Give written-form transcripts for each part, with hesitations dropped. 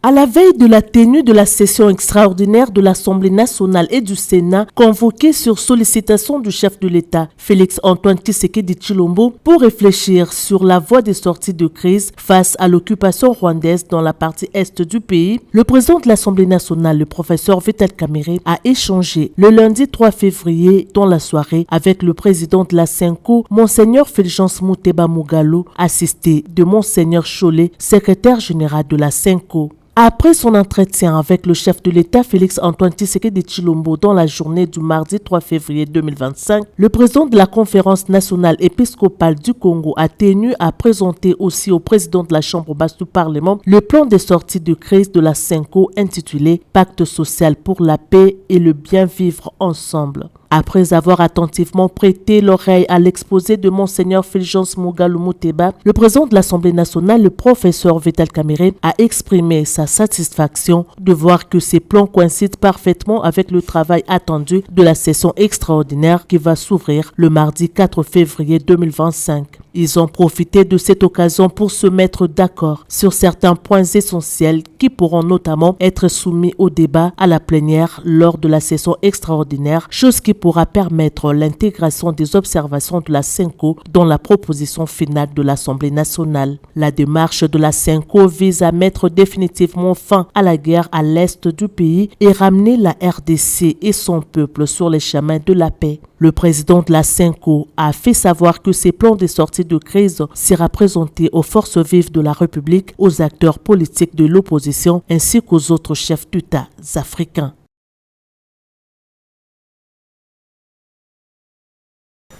À la veille de la tenue de la session extraordinaire de l'Assemblée nationale et du Sénat, convoquée sur sollicitation du chef de l'État, Félix-Antoine Tshisekedi Tshilombo, pour réfléchir sur la voie des sorties de crise face à l'occupation rwandaise dans la partie est du pays, le président de l'Assemblée nationale, le professeur Vital Kamerhe, a échangé le lundi 3 février dans la soirée avec le président de la Senko, Monseigneur Fulgence Muteba Mogalo, assisté de Monseigneur Cholet, secrétaire général de la Senko. Après son entretien avec le chef de l'État Félix-Antoine Tshisekedi Tshilombo dans la journée du mardi 3 février 2025, le président de la Conférence nationale épiscopale du Congo a tenu à présenter aussi au président de la Chambre basse du Parlement le plan de sortie de crise de la Senko intitulé « Pacte social pour la paix et le bien vivre ensemble ». Après avoir attentivement prêté l'oreille à l'exposé de Monseigneur Fulgence Mogalo Muteba, le président de l'Assemblée nationale, le professeur Vital Kamerhe, a exprimé sa satisfaction de voir que ces plans coïncident parfaitement avec le travail attendu de la session extraordinaire qui va s'ouvrir le mardi 4 février 2025. Ils ont profité de cette occasion pour se mettre d'accord sur certains points essentiels qui pourront notamment être soumis au débat à la plénière lors de la session extraordinaire, chose qui pourra permettre l'intégration des observations de la Senko dans la proposition finale de l'Assemblée nationale. La démarche de la Senko vise à mettre définitivement fin à la guerre à l'est du pays et ramener la RDC et son peuple sur les chemins de la paix. Le président de la Senko a fait savoir que ces plans de sortie de crise sera présenté aux forces vives de la République, aux acteurs politiques de l'opposition ainsi qu'aux autres chefs d'État africains.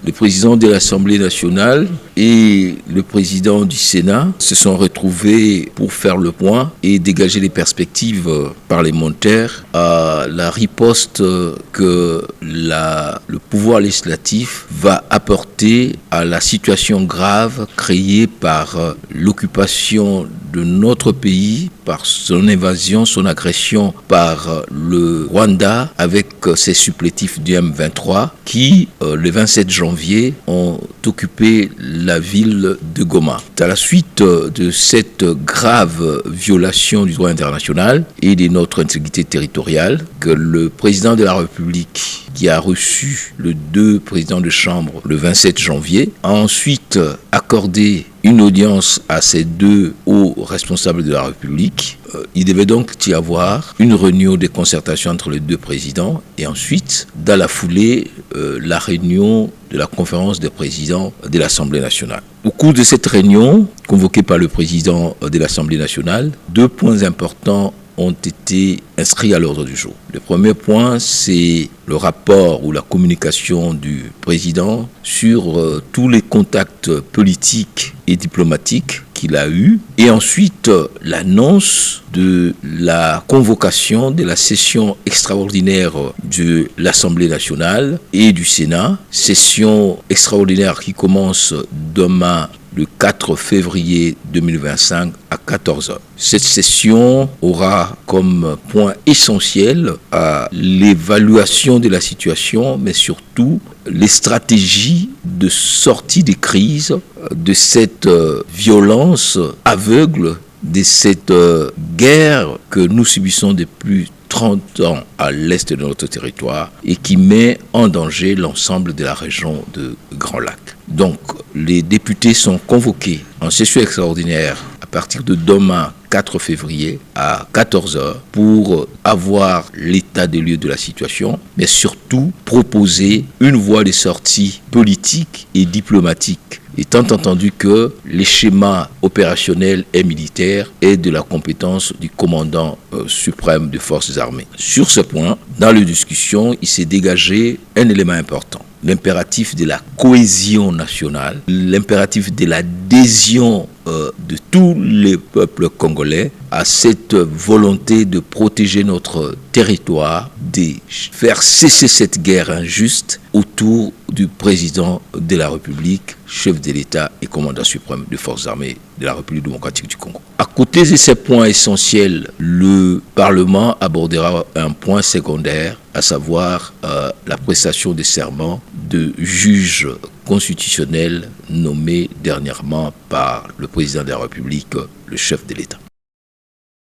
Le président de l'Assemblée nationale et le président du Sénat se sont retrouvés pour faire le point et dégager les perspectives parlementaires à la riposte que le pouvoir législatif va apporter à la situation grave créée par l'occupation de notre pays, par son invasion, son agression par le Rwanda avec ses supplétifs du M23 qui, le 27 janvier, ont occupé la ville de Goma. À la suite de cette grave violation du droit international et de notre intégrité territoriale, que le président de la République, qui a reçu les deux présidents de chambre le 27 janvier, a ensuite accordé une audience à ces deux hauts responsables de la République. Il devait donc y avoir une réunion de concertation entre les deux présidents et ensuite, dans la foulée, la réunion de la conférence des présidents de l'Assemblée nationale. Au cours de cette réunion, convoquée par le président de l'Assemblée nationale, deux points importants ont été inscrits à l'ordre du jour. Le premier point, c'est le rapport ou la communication du président sur tous les contacts politiques et diplomatiques qu'il a eus. Et ensuite, l'annonce de la convocation de la session extraordinaire de l'Assemblée nationale et du Sénat. Session extraordinaire qui commence demain le 4 février 2025 à 14h. Cette session aura comme point essentiel l'évaluation de la situation, mais surtout les stratégies de sortie des crises, de cette violence aveugle, de cette guerre que nous subissons depuis 30 ans à l'est de notre territoire et qui met en danger l'ensemble de la région de Grand Lac. Donc, les députés sont convoqués en session extraordinaire à partir de demain 4 février à 14h pour avoir l'état des lieux de la situation, mais surtout proposer une voie de sortie politique et diplomatique, étant entendu que les schémas opérationnels et militaires est de la compétence du commandant suprême des forces armées. Sur ce point, dans les discussions, il s'est dégagé un élément important. L'impératif de la cohésion nationale, l'impératif de l'adhésion de tous les peuples congolais à cette volonté de protéger notre territoire, de faire cesser cette guerre injuste autour du président de la République, chef de l'État et commandant suprême des forces armées de la République démocratique du Congo. À côté de ces points essentiels, le Parlement abordera un point secondaire, à savoir la prestation des serments de juges constitutionnels nommés dernièrement par le président de la République, le chef de l'État.